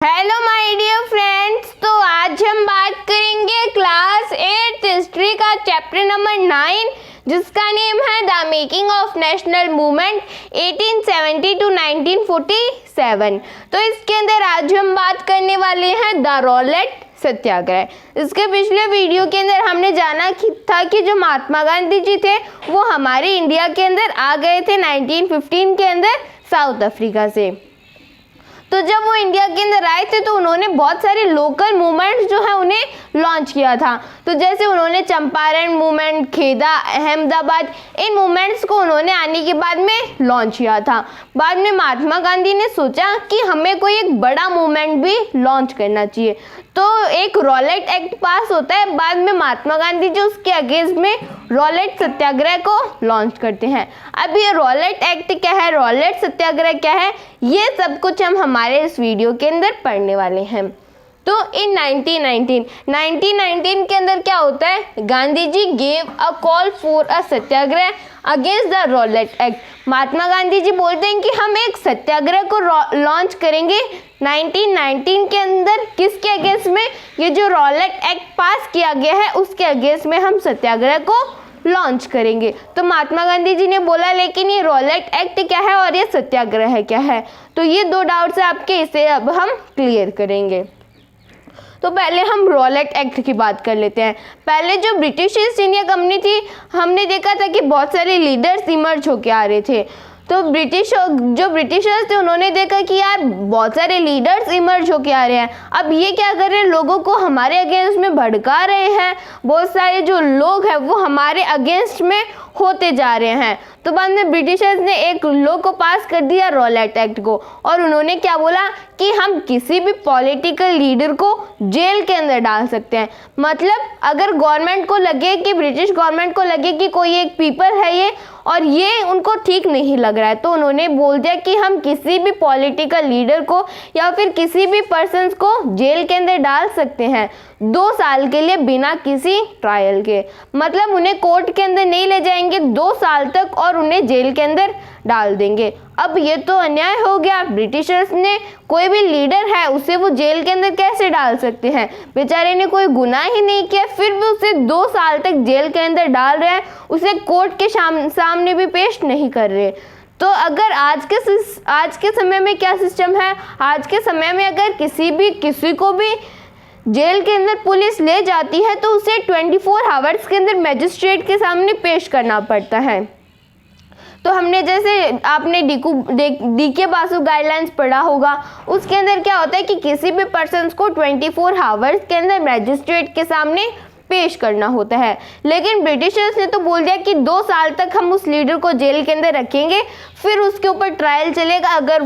Hello my dear friends, तो आज हम बात करेंगे क्लास 8 हिस्ट्री का चैप्टर नंबर 9 जिसका नेम है the making of national movement 1870 to 1947। तो इसके अंदर आज हम बात करने वाले हैं द रॉलेट सत्याग्रह। इसके पिछले वीडियो के अंदर हमने जाना था कि जो महात्मा गांधी जी थे वो हमारे इंडिया के अंदर आ गए थे 1915 के अंदर साउथ अफ्रीका से। तो जब वो इंडिया के अंदर आए थे तो उन्होंने बहुत सारे लोकल मूवमेंट्स जो है उन्हें लॉन्च किया था। तो जैसे उन्होंने चंपारण मूवमेंट, खेदा, अहमदाबाद, इन मूवमेंट्स को उन्होंने आने के बाद में लॉन्च किया था। बाद में महात्मा गांधी ने सोचा कि हमें कोई एक बड़ा मूवमेंट भी लॉन्च करना चाहिए, तो एक रॉलेट एक्ट पास होता है। बाद में महात्मा गांधी जी उसके अगेंस्ट में रॉलेट सत्याग्रह को लॉन्च करते हैं। अब ये रॉलेट एक्ट क्या है, रॉलेट सत्याग्रह क्या है, ये सब कुछ हम हमारे इस वीडियो के अंदर पढ़ने वाले हैं। तो इन 1919 के अंदर क्या होता है, Gandhi ji gave a call for a satyagraha against the Rowlatt Act. Mahatma Gandhi ji बोलते हैं कि हम एक सत्याग्रह को लॉन्च करेंगे 1919 के अंदर। किसके अगेंस्ट में, ये जो रॉलेट एक्ट पास किया गया है उसके अगेंस्ट में हम सत्याग्रह को लॉन्च करेंगे। तो महात्मा गांधी जी ने बोला लेकिन ये रॉलेट एक्ट क्या है और ये सत्याग्रह क्या है, तो ये दो डाउट्स है आपके, इसे अब हम क्लियर करेंगे। तो पहले हम रॉलेट एक्ट की बात कर लेते हैं। पहले जो ब्रिटिश ईस्ट इंडिया कंपनी थी, हमने देखा था कि बहुत सारे लीडर्स इमर्ज होके आ रहे थे। तो ब्रिटिशर्स थे उन्होंने देखा कि यार बहुत सारे लीडर्स इमर्ज होके आ रहे हैं, अब ये क्या कर रहे हैं, लोगों को हमारे अगेंस्ट में भड़का रहे हैं, बहुत सारे जो लोग हैं वो हमारे अगेंस्ट में होते जा रहे हैं। तो बाद में ब्रिटिशर्स ने एक लॉ को पास कर दिया, रॉलेट एक्ट को, और उन्होंने क्या बोला कि हम किसी भी पॉलिटिकल लीडर को जेल के अंदर डाल सकते हैं। मतलब अगर गवर्नमेंट को लगे कि ब्रिटिश गवर्नमेंट को लगे कि कोई एक पीपल है ये और ये उनको ठीक नहीं लग रहा है, तो उन्होंने बोल दिया कि हम किसी भी पॉलिटिकल लीडर को या फिर किसी भी पर्सन को जेल के अंदर डाल सकते हैं 2 साल के लिए बिना किसी ट्रायल के। मतलब उन्हें कोर्ट के अंदर नहीं ले जाएंगे 2 साल तक और उन्हें जेल के अंदर डाल देंगे। अब ये तो अन्याय हो गया, ब्रिटिशर्स ने कोई भी लीडर है उसे वो जेल के अंदर कैसे डाल सकते हैं, बेचारे ने कोई गुनाह ही नहीं किया फिर भी उसे 2 साल तक जेल के अंदर डाल रहे हैं, उसे कोर्ट के सामने भी पेश नहीं कर रहे। तो अगर आज के समय में क्या सिस्टम है, आज के समय में अगर किसी को भी जेल के अंदर पुलिस ले जाती है तो उसे 24 आवर्स के अंदर मजिस्ट्रेट के सामने पेश करना पड़ता है। तो हमने जैसे आपने डीके बासु गाइडलाइंस पढ़ा होगा, उसके अंदर क्या होता है कि किसी भी पर्सन को 24 आवर्स के अंदर मजिस्ट्रेट के सामने पेश करना होता है। लेकिन ब्रिटिशर्स ने तो बोल दिया कि 2 साल तक हम उस लीडर को जेल के अंदर रखेंगे, फिर उसके ऊपर ट्रायल चलेगा। अगर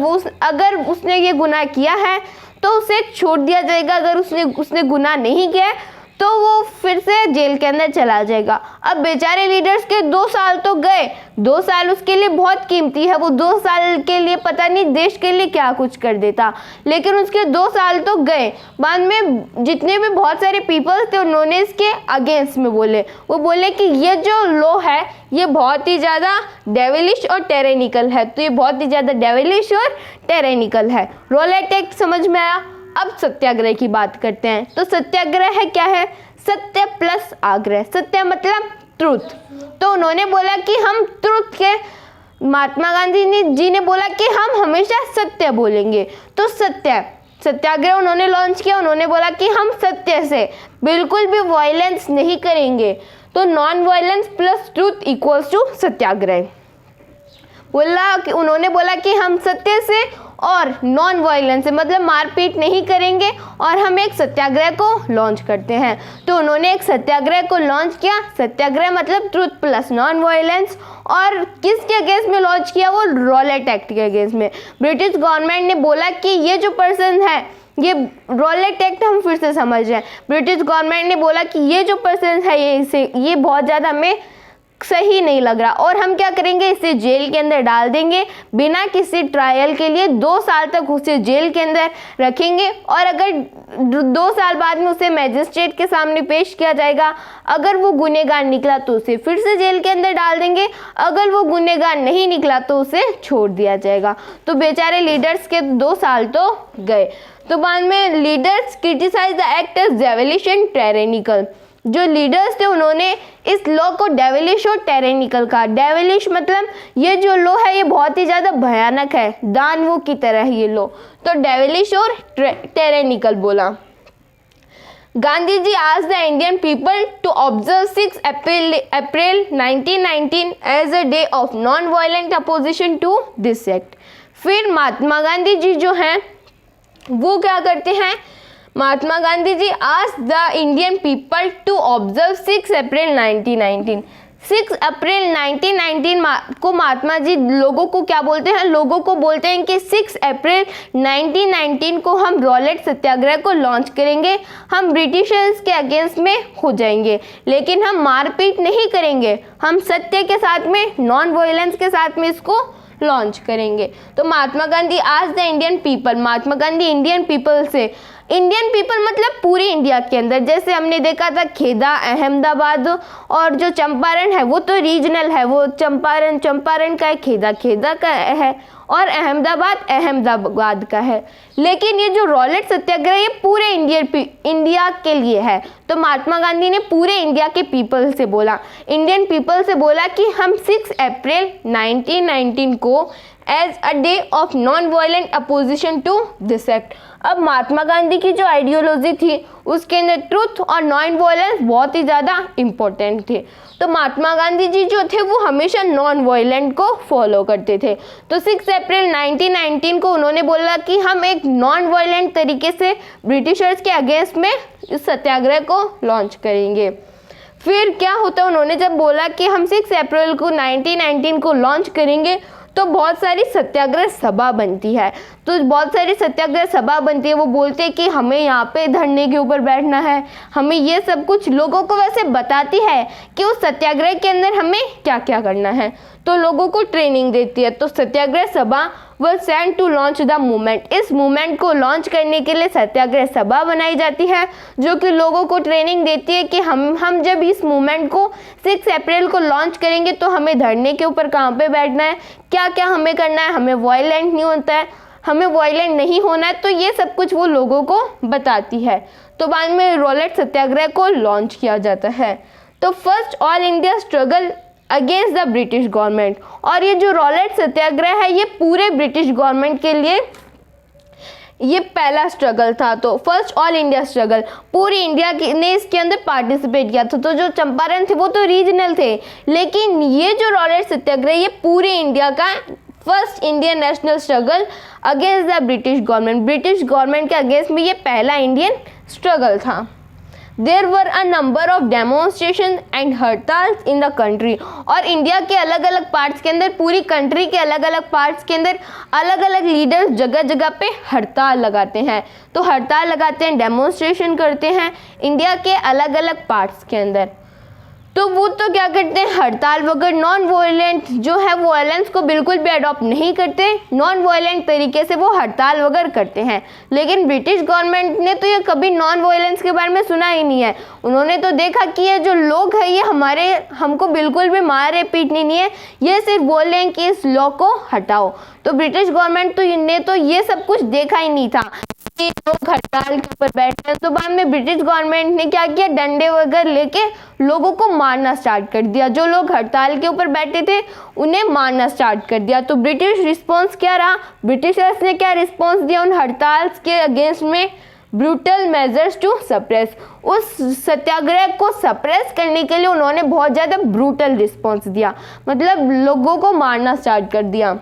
उसने ये गुनाह किया है तो उसे छोड़ दिया जाएगा, अगर उसने गुनाह नहीं किया तो वो फिर से जेल के अंदर चला जाएगा। अब बेचारे लीडर्स के 2 साल तो गए, 2 साल उसके लिए बहुत कीमती है, वो 2 साल के लिए पता नहीं देश के लिए क्या कुछ कर देता, लेकिन उसके 2 साल तो गए। बाद में जितने भी बहुत सारे पीपल्स थे उन्होंने इसके अगेंस्ट में वो बोले कि ये जो लॉ है ये बहुत ही ज़्यादा डेविलिश और टेरेनिकल है, तो ये बहुत ही ज़्यादा डेविलिश और टेरेनिकल है। रॉलेट एक्ट समझ में आया। अब सत्याग्रह की बात करते हैं। तो सत्याग्रह है क्या है, सत्य प्लस आग्रह। सत्य मतलब ट्रूथ, तो उन्होंने बोला कि हम ट्रूथ के, महात्मा गांधी जी ने बोला कि हम हमेशा सत्य बोलेंगे। तो सत्याग्रह उन्होंने लॉन्च किया, उन्होंने बोला कि हम सत्य से बिल्कुल भी वायलेंस नहीं करेंगे। तो non violence plus truth equals to satyagraha. उन्होंने बोला कि हम सत्य से और नॉन वायलेंस से मतलब मारपीट नहीं करेंगे और हम एक सत्याग्रह को लॉन्च करते हैं। तो उन्होंने एक सत्याग्रह को लॉन्च किया। सत्याग्रह मतलब ट्रूथ प्लस नॉन वायलेंस, और किसके अगेंस्ट में लॉन्च किया, वो रॉलेट एक्ट के अगेंस्ट में। ब्रिटिश गवर्नमेंट ने बोला कि ये जो पर्सन है, ये रॉलेट एक्ट हम फिर से समझ रहे हैं, ब्रिटिश गवर्नमेंट ने बोला कि ये जो पर्सन है ये बहुत ज़्यादा हमें सही नहीं लग रहा और हम क्या करेंगे, इसे जेल के अंदर डाल देंगे बिना किसी ट्रायल के लिए। 2 साल तक उसे जेल के अंदर रखेंगे और अगर 2 साल बाद में उसे मैजिस्ट्रेट के सामने पेश किया जाएगा। अगर वो गुनहगार निकला तो उसे फिर से जेल के अंदर डाल देंगे, अगर वो गुनहगार नहीं निकला तो उसे छोड़ दिया जाएगा। तो बेचारे लीडर्स के 2 साल तो गए। तो बाद में leaders criticise the act as devilish and tyrannical. जो लीडर्स थे उन्होंने इस लॉ को डेविलिश और टायरेनिकल कहा। डेविलिश मतलब ये जो लॉ है ये बहुत ही ज़्यादा भयानक है, दानवों की तरह ये लॉ, तो डेविलिश और टायरेनिकल बोला। Gandhi ji asked the Indian people to observe 6 April 1919 as a day of non-violent opposition to this act। फिर महात्मा गांधी जी जो हैं वो क्या करते हैं, महात्मा गांधी जी asked the Indian people to observe 6 April 1919। 6 April 1919 को महात्मा जी लोगों को क्या बोलते हैं, लोगों को बोलते हैं कि 6 अप्रैल 1919 को हम रॉलेट सत्याग्रह को लॉन्च करेंगे। हम ब्रिटिशर्स के अगेंस्ट में हो जाएंगे, लेकिन हम मारपीट नहीं करेंगे, हम सत्य के साथ में, नॉन वायलेंस के साथ में इसको लॉन्च करेंगे। तो महात्मा गांधी आज the Indian people, Mahatma Gandhi Indian people से, इंडियन पीपल मतलब पूरी इंडिया के अंदर, जैसे हमने देखा था खेदा अहमदाबाद और जो चंपारण है वो तो रीजनल है, वो चंपारण का है, खेदा का है और अहमदाबाद का है। लेकिन ये जो रॉलेट सत्याग्रह ये पूरे इंडिया के लिए है। तो महात्मा गांधी ने पूरे इंडिया के पीपल से बोला, इंडियन पीपल से बोला कि हम 6 अप्रैल 1919 को as a day of non violent opposition to this act. अब महात्मा गांधी की जो आइडियोलॉजी थी उसके अंदर ट्रुथ और नॉन वायलेंस बहुत ही ज़्यादा इम्पोर्टेंट थे। तो महात्मा गांधी जी जो थे वो हमेशा नॉन वायलेंट को फॉलो करते थे। तो 6 अप्रैल 1919 को उन्होंने बोला कि हम एक नॉन वायलेंट तरीके से ब्रिटिशर्स के अगेंस्ट में इस सत्याग्रह को लॉन्च करेंगे। फिर क्या होता, उन्होंने जब बोला कि हम 6 अप्रैल को 1919 को लॉन्च करेंगे तो बहुत सारी सत्याग्रह सभा बनती है। तो बहुत सारी सत्याग्रह सभा बनती है, वो बोलते हैं कि हमें यहाँ पे धरने के ऊपर बैठना है, हमें ये सब कुछ लोगों को वैसे बताती है कि उस सत्याग्रह के अंदर हमें क्या क्या करना है, तो लोगों को ट्रेनिंग देती है। तो Satyagraha Sabha was sent to launch the movement. इस मूवमेंट को लॉन्च करने के लिए सत्याग्रह सभा बनाई जाती है जो कि लोगों को ट्रेनिंग देती है कि हम जब इस मूवमेंट को 6 अप्रैल को लॉन्च करेंगे तो हमें धरने के ऊपर कहाँ पे बैठना है, क्या क्या हमें करना है, हमें वायलेंट नहीं होता है, हमें वायलेंट नहीं होना है। तो ये सब कुछ वो लोगों को बताती है। तो बाद में रॉलेट सत्याग्रह को लॉन्च किया जाता है। तो first all India struggle against the British government, और ये जो रॉलेट सत्याग्रह है ये पूरे ब्रिटिश गवर्नमेंट के लिए ये पहला स्ट्रगल था। तो फर्स्ट ऑल इंडिया स्ट्रगल, पूरी इंडिया ने इसके अंदर पार्टिसिपेट किया था। तो जो चंपारण थे वो तो रीजनल थे, लेकिन ये जो रॉलेट सत्याग्रह ये पूरे इंडिया का first Indian national struggle against the British government, British government के अगेंस्ट में ये पहला इंडियन स्ट्रगल था। There were a number of demonstration and hartals in the country, और इंडिया के अलग अलग पार्ट्स के अंदर, पूरी कंट्री के अलग अलग पार्ट्स के अंदर अलग अलग लीडर्स जगह जगह पे हड़ताल लगाते हैं। तो हड़ताल लगाते हैं, डेमोन्स्ट्रेशन करते हैं इंडिया के अलग अलग पार्ट्स के अंदर। तो वो तो क्या करते हैं, हड़ताल वगैरह, नॉन वायलेंट जो है वायलेंस को बिल्कुल भी अडॉप्ट नहीं करते, नॉन वायलेंट तरीके से वो हड़ताल वगैरह करते हैं। लेकिन ब्रिटिश गवर्नमेंट ने तो ये कभी नॉन वायलेंस के बारे में सुना ही नहीं है। उन्होंने तो देखा कि ये जो लोग हैं ये हमको बिल्कुल भी मारे पीटने नहीं है, ये सिर्फ बोल रहे हैं कि इस लॉ को हटाओ। तो ब्रिटिश गवर्नमेंट ने तो ये सब कुछ देखा ही नहीं था कि लोग हड़ताल के ऊपर बैठे हैं। तो बाद में ब्रिटिश गवर्नमेंट ने क्या किया, डंडे वगैरह लेके लोगों को मारना स्टार्ट कर दिया। जो लोग हड़ताल के ऊपर बैठे थे उन्हें मारना स्टार्ट कर दिया। तो ब्रिटिश रिस्पॉन्स क्या रहा, ब्रिटिशर्स ने क्या रिस्पॉन्स दिया उन हड़ताल के अगेंस्ट में, ब्रूटल मेजर्स टू सप्रेस। उस सत्याग्रह को सप्रेस करने के लिए उन्होंने बहुत ज़्यादा ब्रूटल रिस्पॉन्स दिया, मतलब लोगों को मारना स्टार्ट कर दिया।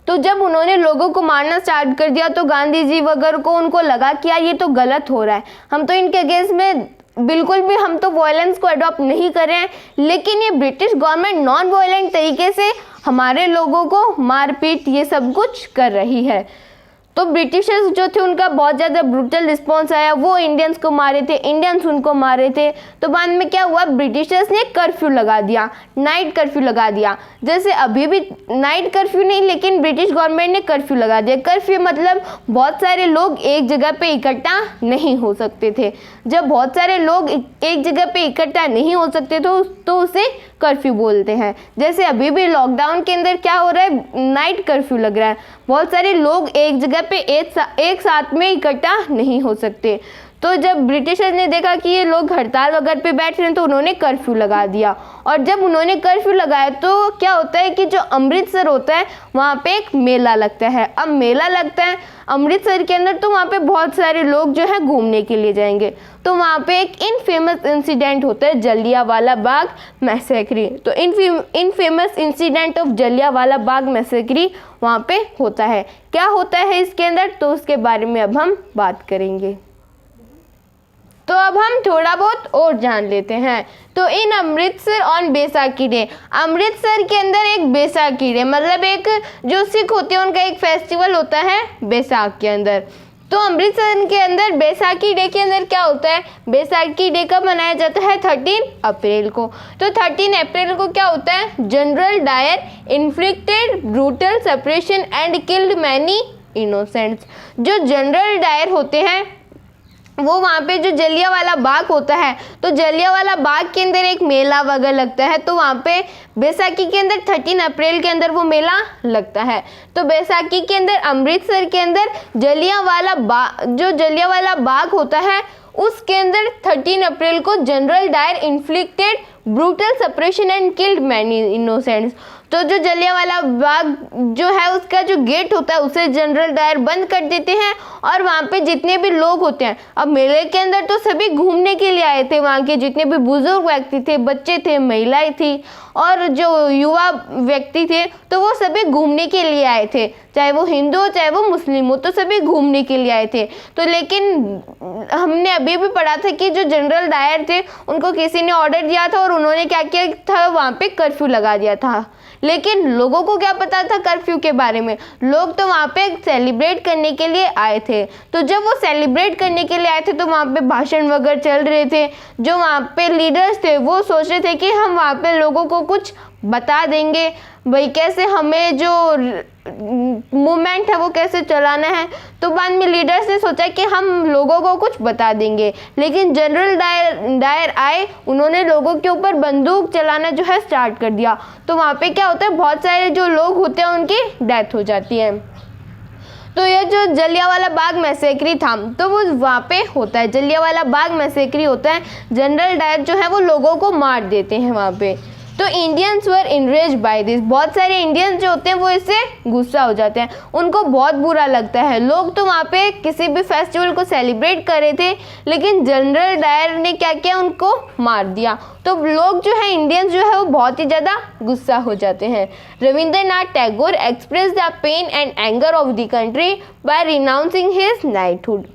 तो जब उन्होंने लोगों को मारना स्टार्ट कर दिया तो गांधी जी वगैरह को उनको लगा कि यार ये तो गलत हो रहा है, हम तो इनके अगेंस्ट में बिल्कुल भी हम तो वायलेंस को अडॉप्ट नहीं कर रहे हैं, लेकिन ये ब्रिटिश गवर्नमेंट नॉन वायलेंट तरीके से हमारे लोगों को मारपीट ये सब कुछ कर रही है। तो ब्रिटिशर्स जो थे उनका बहुत ज़्यादा ब्रूटल रिस्पॉन्स आया, वो इंडियंस को मारे थे, इंडियंस उनको मारे थे। तो बाद में क्या हुआ, ब्रिटिशर्स ने कर्फ्यू लगा दिया, नाइट कर्फ्यू लगा दिया। जैसे अभी भी नाइट कर्फ्यू नहीं, लेकिन ब्रिटिश गवर्नमेंट ने कर्फ्यू लगा दिया। कर्फ्यू मतलब बहुत सारे लोग एक जगह पे इकट्ठा नहीं हो सकते थे। जब बहुत सारे लोग एक जगह पे इकट्ठा नहीं हो सकते तो उसे कर्फ्यू बोलते हैं। जैसे अभी भी लॉकडाउन के अंदर क्या हो रहा है, नाइट कर्फ्यू लग रहा है, बहुत सारे लोग एक जगह पे एक साथ में इकट्ठा नहीं हो सकते। तो जब ब्रिटिशर्स ने देखा कि ये लोग हड़ताल वगैरह पे बैठ रहे हैं तो उन्होंने कर्फ्यू लगा दिया। और जब उन्होंने कर्फ्यू लगाया तो क्या होता है कि जो अमृतसर होता है वहाँ पे एक मेला लगता है। अब मेला लगता है अमृतसर के अंदर, तो वहाँ पे बहुत सारे लोग जो है घूमने के लिए जाएंगे। तो वहाँ पे एक इनफेमस इंसिडेंट होता है, जलियांवाला बाग मैसेक्री। तो infamous incident of Jallianwala Bagh massacre वहाँ पे होता है। क्या होता है इसके अंदर, तो उसके बारे में अब हम बात करेंगे। तो अब हम थोड़ा बहुत और जान लेते हैं। तो इन अमृतसर ऑन बैसाखी डे, अमृतसर के अंदर एक बैसाखी डे मतलब एक जो सिख होते हैं उनका एक फेस्टिवल होता है बैसाख के अंदर। तो अमृतसर के अंदर बैसाखी डे के अंदर क्या होता है, बैसाखी डे कब मनाया जाता है, 13 अप्रैल को। तो 13 अप्रैल को क्या होता है, general Dyer inflicted brutal suppression and killed many innocents. जो जनरल डायर होते हैं वो वहाँ पे जो जलियांवाला बाग होता है, तो जलियांवाला बाग के अंदर एक मेला वगैरह लगता है। तो वहाँ पे बैसाखी के अंदर 13 अप्रैल के अंदर वो मेला लगता है। तो बैसाखी के अंदर अमृतसर के अंदर जलियांवाला बाग होता है उसके अंदर 13 अप्रैल को general Dyer inflicted brutal suppression and killed many innocents. तो जो जलियांवाला बाग जो है उसका जो गेट होता है उसे जनरल डायर बंद कर देते हैं और वहाँ पे जितने भी लोग होते हैं, अब मेले के अंदर तो सभी घूमने के लिए आए थे, वहाँ के जितने भी बुजुर्ग व्यक्ति थे, बच्चे थे, महिलाएं थी और जो युवा व्यक्ति थे, तो वो सभी घूमने के लिए आए थे, चाहे वो हिंदू हो चाहे वो मुस्लिम हो, तो सभी घूमने के लिए आए थे। तो लेकिन हमने अभी भी पढ़ा था कि जो जनरल डायर थे उनको किसी ने ऑर्डर दिया था और उन्होंने क्या किया था, वहाँ पे कर्फ्यू लगा दिया था। लेकिन लोगों को क्या पता था कर्फ्यू के बारे में, लोग तो वहाँ पे सेलिब्रेट करने के लिए आए थे। तो जब वो सेलिब्रेट करने के लिए आए थे तो वहाँ पे भाषण वगैरह चल रहे थे। जो वहाँ पे लीडर्स थे वो सोच रहे थे कि हम वहाँ पे लोगों को कुछ बता देंगे, भाई कैसे हमें जो मूवमेंट है वो कैसे चलाना है। तो बाद में लीडर्स ने सोचा कि हम लोगों को कुछ बता देंगे, लेकिन जनरल डायर आए, उन्होंने लोगों के ऊपर बंदूक चलाना जो है स्टार्ट कर दिया। तो वहाँ पे क्या होता है, बहुत सारे जो लोग होते हैं उनकी डेथ हो जाती है। तो ये जो जलियांवाला बाग मैसेक्री था तो वो वहाँ पे होता है, जलियांवाला बाग मैसेक्री होता है, जनरल डायर जो है वो लोगों को मार देते हैं वहाँ पे। तो Indians were enraged by this, बहुत सारे इंडियंस जो होते हैं वो इससे गुस्सा हो जाते हैं, उनको बहुत बुरा लगता है। लोग तो वहाँ पे किसी भी फेस्टिवल को सेलिब्रेट कर रहे थे, लेकिन जनरल डायर ने क्या किया, उनको मार दिया। तो लोग जो है इंडियंस जो है वो बहुत ही ज़्यादा गुस्सा हो जाते हैं। Rabindranath Tagore express the pain and anger of the country by renouncing his knighthood.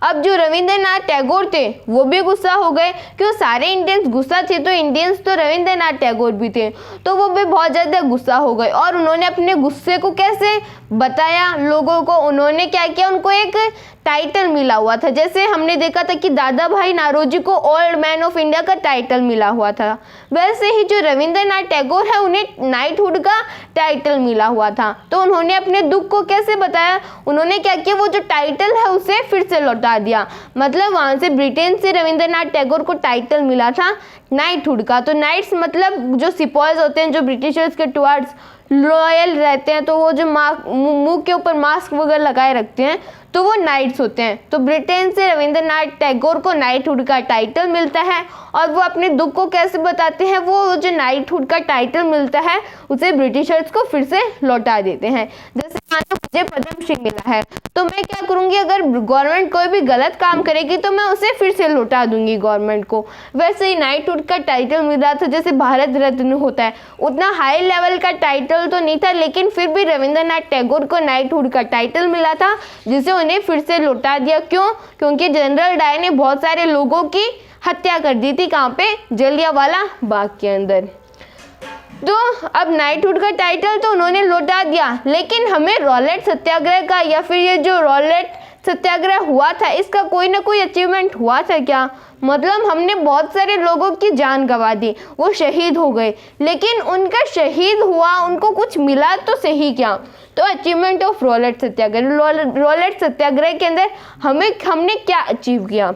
अब जो रविंद्रनाथ टैगोर थे वो भी गुस्सा हो गए, क्यों सारे इंडियंस गुस्सा थे तो इंडियंस तो रविंद्रनाथ टैगोर भी थे, तो वो भी बहुत ज़्यादा गुस्सा हो गए। और उन्होंने अपने गुस्से को कैसे बताया लोगों को, उन्होंने क्या किया, उनको एक टाइटल मिला हुआ था। जैसे हमने देखा था कि दादा भाई नारोजी को ओल्ड मैन ऑफ इंडिया का टाइटल मिला हुआ था, वैसे ही जो रविंद्रनाथ टैगोर है उन्हें नाइटहुड का टाइटल मिला हुआ था। तो उन्होंने अपने दुख को कैसे बताया, उन्होंने क्या किया, वो जो टाइटल है उसे फिर से लौटा दिया। मतलब वहाँ से ब्रिटेन से रविंद्रनाथ टैगोर को टाइटल मिला था नाइटहुड का। तो नाइट्स मतलब जो सिपॉयज होते हैं जो ब्रिटिशर्स के टुवर्ड्स लॉयल रहते हैं, तो वो जो मुंह के ऊपर मास्क वगैरह लगाए रखते हैं तो वो नाइट्स होते हैं। तो ब्रिटेन से रविंद्रनाथ टैगोर को नाइटहुड का टाइटल मिलता है और वो अपने दुख को कैसे बताते हैं, वो जो नाइटहुड का टाइटल मिलता है उसे ब्रिटिशर्स को फिर से लौटा देते हैं। जैसे मुझे पद्मश्री मिला है तो मैं क्या करूँगी, अगर गवर्नमेंट कोई भी गलत काम करेगी तो मैं उसे फिर से लौटा दूंगी गवर्नमेंट को। वैसे ही नाइटहुड का टाइटल मिल रहा था, जैसे भारत रत्न होता है, उतना हाई लेवल का टाइटल तो नहीं था, लेकिन फिर भी रविंद्रनाथ टैगोर को नाइटहुड का टाइटल मिला था जिसे उन्हें फिर से लौटा दिया। क्यों? क्योंकि जनरल डायर ने बहुत सारे लोगों की हत्या कर दी थी। कहाँ पे? जलियांवाला बाग के अंदर। तो अब नाइटहुड का टाइटल तो उन्होंने लौटा दिया, लेकिन हमें रॉलेट सत्याग्रह का या फिर ये जो रॉलेट सत्याग्रह हुआ था इसका कोई ना कोई अचीवमेंट हुआ था क्या? मतलब हमने बहुत सारे लोगों की जान गंवा दी, वो शहीद हो गए, लेकिन उनका शहीद हुआ, उनको कुछ मिला तो सही क्या? तो achievement of Rowlatt satyagraha, Rowlatt satyagraha के अंदर हमने क्या अचीव किया?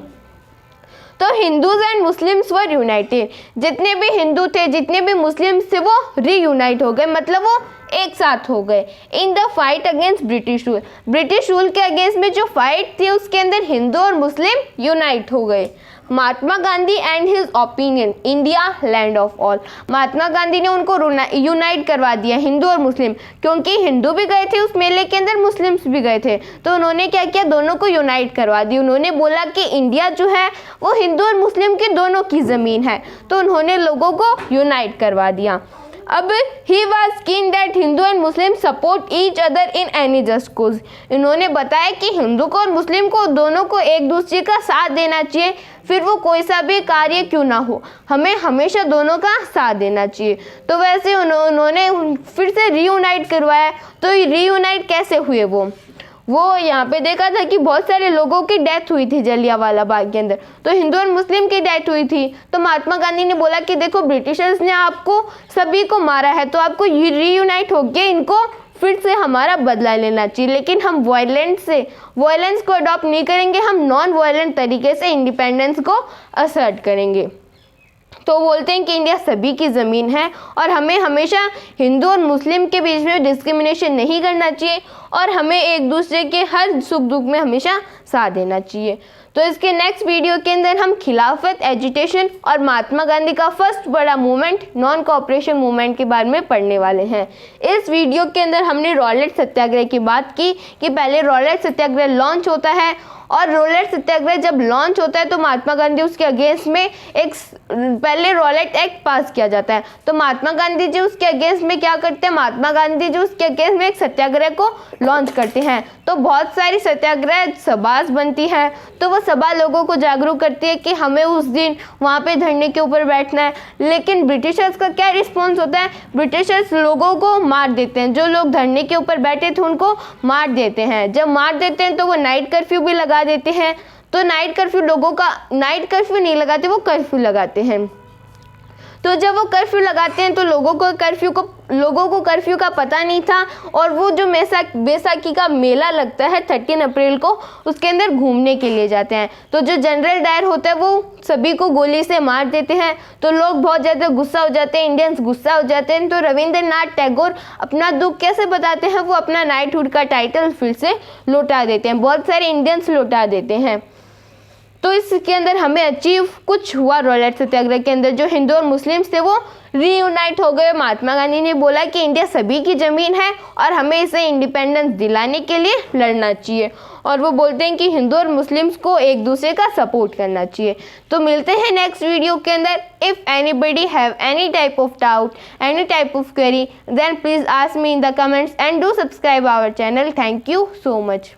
तो Hindus and Muslims were united, जितने भी हिंदू थे, जितने भी मुस्लिम्स थे, वो रीयूनाइट हो गए, मतलब वो एक साथ हो गए in the fight against British rule. British rule के अगेंस्ट में जो फाइट थी उसके अंदर हिंदू और मुस्लिम यूनाइट हो गए। Mahatma Gandhi and his opinion, India land of all, Mahatma Gandhi ने उनको यूनाइट करवा दिया हिंदू और मुस्लिम, क्योंकि हिंदू भी गए थे उस मेले के अंदर, मुस्लिम्स भी गए थे, तो उन्होंने क्या किया, दोनों को यूनाइट करवा दी। उन्होंने बोला कि इंडिया जो है वो हिंदू और मुस्लिम की दोनों की ज़मीन है, तो उन्होंने लोगों को यूनाइट करवा दिया। अब he was keen that Hindu and Muslim support each other in any just cause, इन्होंने बताया कि हिंदू को और मुस्लिम को दोनों को एक दूसरे का साथ देना चाहिए, फिर वो कोई सा भी कार्य क्यों ना हो, हमें हमेशा दोनों का साथ देना चाहिए। तो वैसे उन्होंने फिर से रीयूनाइट करवाया। तो रीयूनाइट कैसे हुए? वो यहाँ पे देखा था कि बहुत सारे लोगों की डेथ हुई थी जलियांवाला बाग के अंदर, तो हिंदू और मुस्लिम की डेथ हुई थी। तो महात्मा गांधी ने बोला कि देखो ब्रिटिशर्स ने आपको सभी को मारा है, तो आपको रीयूनाइट होके इनको फिर से हमारा बदला लेना चाहिए, लेकिन हम वायलेंस को अडॉप्ट नहीं करेंगे, हम नॉन वायलेंट तरीके से इंडिपेंडेंस को असर्ट करेंगे। तो बोलते हैं कि इंडिया सभी की ज़मीन है और हमें हमेशा हिंदू और मुस्लिम के बीच में डिस्क्रिमिनेशन नहीं करना चाहिए और हमें एक दूसरे के हर सुख दुख में हमेशा साथ देना चाहिए। तो इसके नेक्स्ट वीडियो के अंदर हम खिलाफत एजिटेशन और महात्मा गांधी का फर्स्ट बड़ा मूवमेंट नॉन कोऑपरेशन मूवमेंट के बारे में पढ़ने वाले हैं। इस वीडियो के अंदर हमने रॉलेट सत्याग्रह की बात की कि पहले रॉलेट सत्याग्रह लॉन्च होता है और रॉलेट सत्याग्रह जब लॉन्च होता है तो महात्मा गांधी उसके अगेंस्ट में एक पहले रॉलेट एक्ट पास किया जाता है। तो महात्मा गांधी जी उसके अगेंस्ट में क्या करते हैं, महात्मा गांधी जी उसके अगेंस्ट में एक सत्याग्रह को लॉन्च करते हैं। तो बहुत सारी सत्याग्रह सभा बनती है, तो वो सभा लोगों को जागरूक करती है कि हमें उस दिन वहाँ पे धरने के ऊपर बैठना है। लेकिन ब्रिटिशर्स का क्या रिस्पॉन्स होता है, ब्रिटिशर्स लोगों को मार देते हैं, जो लोग धरने के ऊपर बैठे थे उनको मार देते हैं। जब मार देते हैं तो वो नाइट कर्फ्यू भी लगा देते हैं। तो नाइट कर्फ्यू नाइट कर्फ्यू नहीं लगाते, वो कर्फ्यू लगाते हैं। तो जब वो कर्फ्यू लगाते हैं तो लोगों को कर्फ्यू का पता नहीं था और वो जो बैसाखी का मेला लगता है 13 अप्रैल को, उसके अंदर घूमने के लिए जाते हैं। तो जो जनरल डायर होता है वो सभी को गोली से मार देते हैं। तो लोग बहुत ज़्यादा गुस्सा हो जाते हैं, इंडियंस गुस्सा हो जाते हैं। तो रविंद्रनाथ टैगोर अपना दुख कैसे बताते हैं, वो अपना नाइटहुड का टाइटल फिर से लौटा देते हैं, बहुत सारे इंडियंस लौटा देते हैं। तो इसके अंदर हमें अचीव कुछ हुआ रॉलेट सत्याग्रह के अंदर, जो हिंदू और मुस्लिम्स थे वो रीयूनाइट हो गए। महात्मा गांधी ने बोला कि इंडिया सभी की ज़मीन है और हमें इसे इंडिपेंडेंस दिलाने के लिए लड़ना चाहिए। और वो बोलते हैं कि हिंदू और मुस्लिम्स को एक दूसरे का सपोर्ट करना चाहिए। तो मिलते हैं नेक्स्ट वीडियो के अंदर। If anybody have any type of doubt, any type of query, then please ask me in the comments and do subscribe our channel. Thank you so much.